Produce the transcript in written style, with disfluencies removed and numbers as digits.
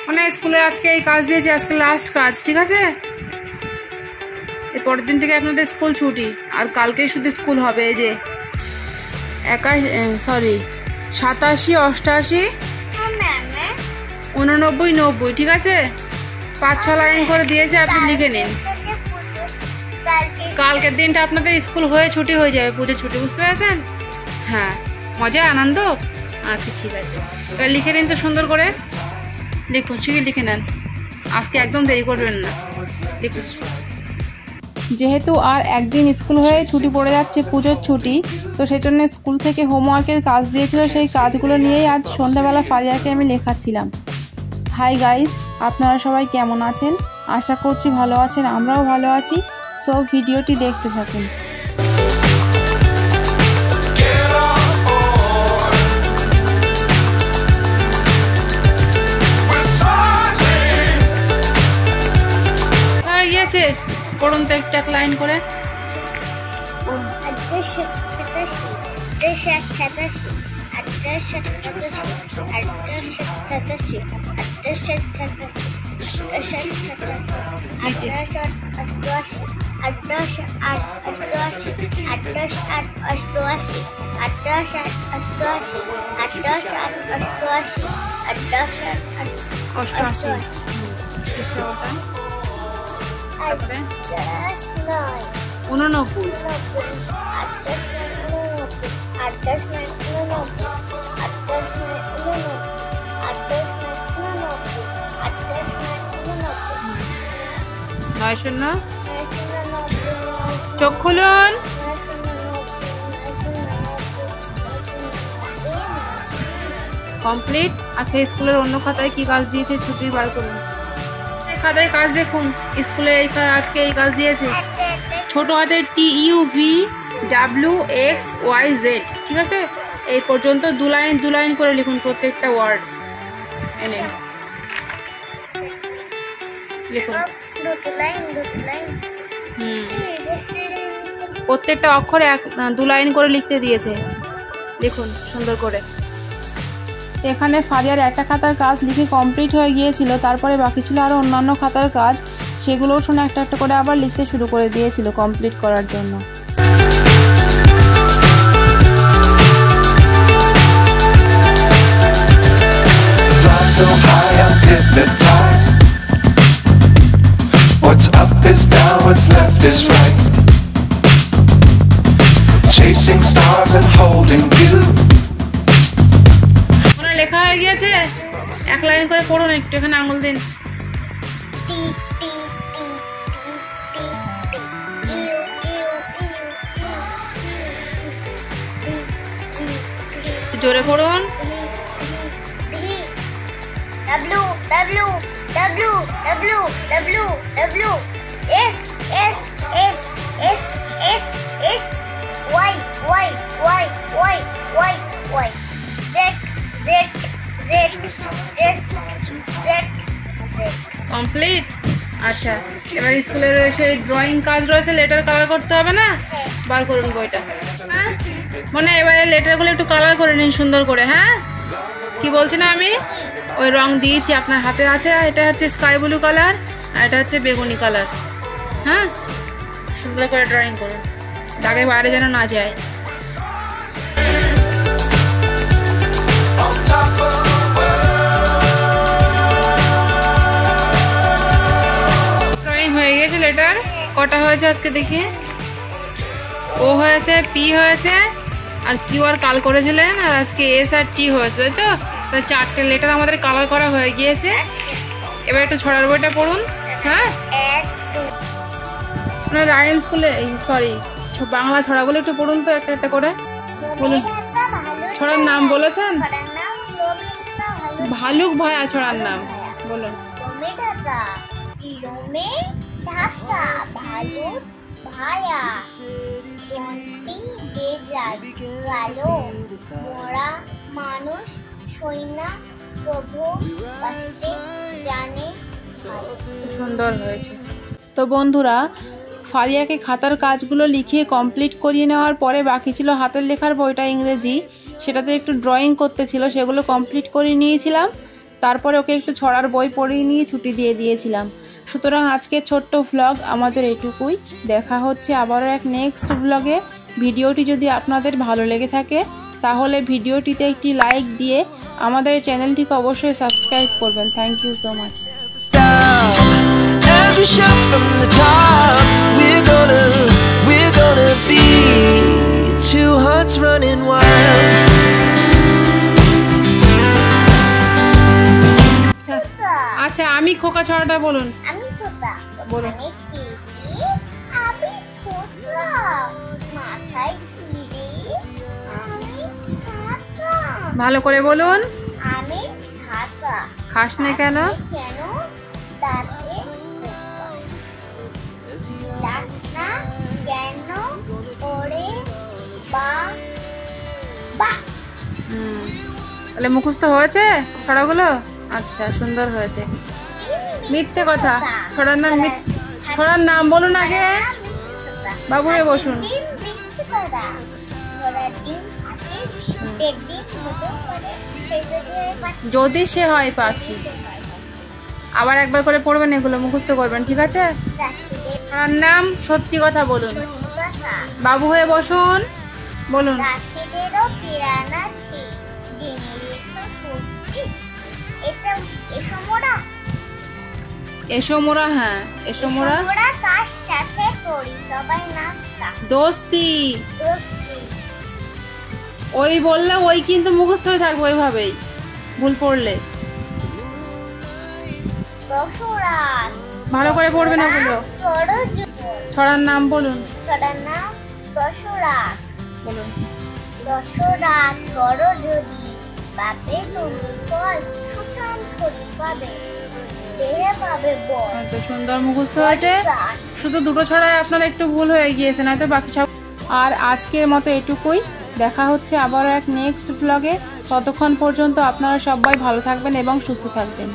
মানে স্কুলে আজকে এই কাজ দিয়েছে, আজকে লাস্ট কাজ, ঠিক আছে? এই পরের দিন থেকে আপনাদের স্কুল ছুটি, আর কালকেই শুধু স্কুল হবে। এই যে 87, 88, 89, 90, ঠিক আছে? 5-6 লাইন করে দিয়েছে, আপনি লিখে নিন। কালকের দিনটা আপনাদের স্কুল হয়ে ছুটি হয়ে যাবে, পুজো ছুটি, বুঝতে পেরেছেন? হ্যাঁ, মজা আনন্দ। আচ্ছা ঠিক আছে, এবার লিখে নিন তো সুন্দর করে, লিখুন, ঠিকই লিখে নেন, আজকে একদম দেরি করবেন না, লিখুন। যেহেতু আর একদিন স্কুল হয়ে ছুটি পড়ে যাচ্ছে, পুজোর ছুটি, তো সেই জন্য স্কুল থেকে হোমওয়ার্কের কাজ দিয়েছিল, সেই কাজগুলো নিয়েই আজ সন্ধ্যাবেলা ফারিয়াকে আমি লেখাচ্ছিলাম। হাই গাইস, আপনারা সবাই কেমন আছেন? আশা করছি ভালো আছেন, আমরাও ভালো আছি। সো ভিডিওটি দেখতে থাকুন। গিয়েছে, পড়ুন তো একটু এক লাইন করে। চোখ খুলুন। কমপ্লিট। আচ্ছা, স্কুলের অন্য খাতায় কি কাজ দিয়েছে ছুটির বার করুন। খাতায় কাজ দেখুন, স্কুলে আজকে এই কাজ দিয়েছে, ছোট হাতে TUVWXYZ, ঠিক আছে? এই পর্যন্ত 2 লাইন করে লিখুন প্রত্যেকটা ওয়ার্ড। এনে লিখুন প্রত্যেকটা অক্ষরে 2 লাইন করে লিখতে দিয়েছে, লিখুন সুন্দর করে। এখানে ফারিয়ার একটা খাতার কাজ লিখে কমপ্লিট হয়ে গিয়েছিল, তারপরে বাকি ছিল আরও অন্যান্য খাতার কাজ, সেগুলোও শুনে একটা একটা করে আবার লিখতে শুরু করে দিয়েছিল কমপ্লিট করার জন্য। So high I'm hypnotized. What's up is down, what's left is right. Chasing stars and holding you. ওনা লেখা হয়ে গিয়েছে, এক লাইন করে পড়ুন একটু, এখানে আঙুল দিন। জোরে পড়ুন। W W W W W W S S S S S S Y Y Y Y Y Y Z Z Z Z Z complete. আচ্ছা, এবার স্কুলের সেই ড্রয়িং কাজ রয়েছে, লেটার কালার করতে হবে না? বার করুন বইটা। হ্যাঁ, মানে এবারে লেটারগুলো একটু কালার করে নিন সুন্দর করে। হ্যাঁ, কি বলছি না আমি? ওই রং দিয়েছি, আপনার হাতে আছে, এটা হচ্ছে স্কাই ব্লু কালার, আর এটা হচ্ছে বেগুনি কালার। হ্যাঁ, সুন্দর করে ড্রয়িং করুন, দাগে বাইরে যেন না যায়। ড্রয়িং হয়ে গেছে। লেটার কটা হয়েছে আজকে দেখি? ও হয়েছে, পি হয়েছে, আর কিউ আর কাল করেছিলেন, আর আজকে এস আর টি হয়েছে, তাই তো? তো 4টে লেটার আমাদের কালার করা হয়ে গিয়েছে। এবার একটু ছড়ার বইটা পড়ুন। হ্যাঁ, আপনার রাইম স্কুলে, সরি, বাংলা ছড়াগুলো একটু পড়ুন তো একটা একটা করে। বলুন, ছড়ার নাম বলেছেন? ভালুক ভায়া ছড়ার নাম বলুন। মানুষ সৈনা প্রভু বাঁচতে জানে। সুন্দর হয়েছে। তো বন্ধুরা, ফারিয়াকে খাতার কাজগুলো লিখিয়ে কমপ্লিট করিয়ে নেওয়ার পরে বাকি ছিল হাতের লেখার বইটা, ইংরেজি, সেটাতে একটু ড্রয়িং করতে ছিল, সেগুলো কমপ্লিট করে নিয়েছিলাম। তারপরে ওকে একটু ছড়ার বই পড়িয়ে নিয়ে ছুটি দিয়ে দিয়েছিলাম। সুতরাং আজকের ছোট্ট ভ্লগ আমাদের এটুকুই। দেখা হচ্ছে আবারও এক নেক্সট ভ্লগে। ভিডিওটি যদি আপনাদের ভালো লেগে থাকে তাহলে ভিডিওটিতে একটি লাইক দিয়ে আমাদের চ্যানেলটিকে অবশ্যই সাবস্ক্রাইব করবেন। Thank you so much. Every shot from the top, we're gonna be two hearts running wild. আচ্ছা আমি খোকা ছড়াটা বলুন। আমি খোকা বলুন। আমি টিভি, আমি খোকা মাথায় টিভি, আমি ছাতা। ভালো করে বলুন। আমি ছাতা। খাস না কেন? কেন দাঁতে দাঁত না কেন ওরে বা বা। তাহলে মুখস্থ হয়েছে ছড়াগুলো? আচ্ছা সুন্দর হয়েছে। মিথ্যে কথা। ছড়ার নাম ছড়ার নাম বলুন আগে। বাবু হয়ে বসুন। যদি সে হয় পাখি। আবার একবার করে পড়বেন, এগুলো মুখস্থ করবেন, ঠিক আছে? ছড়ার নাম সত্যি কথা বলুন। বাবু হয়ে বসুন, বলুন। এসো মোরা, হ্যাঁ এসো মোরা কার সাথে করি সবাই নাস্তা। দোস্তি। ওই বললে ওই কিন্তু মুখস্থ হয়ে থাকবে ওইভাবেই, ভুল পড়লে। দশরাত। ভালো করে পড়বেন এগুলো। ছড়ার নাম বলুন। ছড়ার নাম দশরাত। বলুন। দশরাত করো যদি বাপে তুমি ফল সুঠাম শরীর পাবে দেহে পাবে বল। তো সুন্দর মুখস্থ হয়েছে। শুধু দুটো ছড়ায় আপনার একটু ভুল হয়ে গিয়েছে, নয়তো বাকি সব। আর আজকের মতো এটুকুই। দেখা হচ্ছে আবারও এক নেক্সট ব্লগে। ততক্ষণ পর্যন্ত আপনারা সবাই ভালো থাকবেন এবং সুস্থ থাকবেন।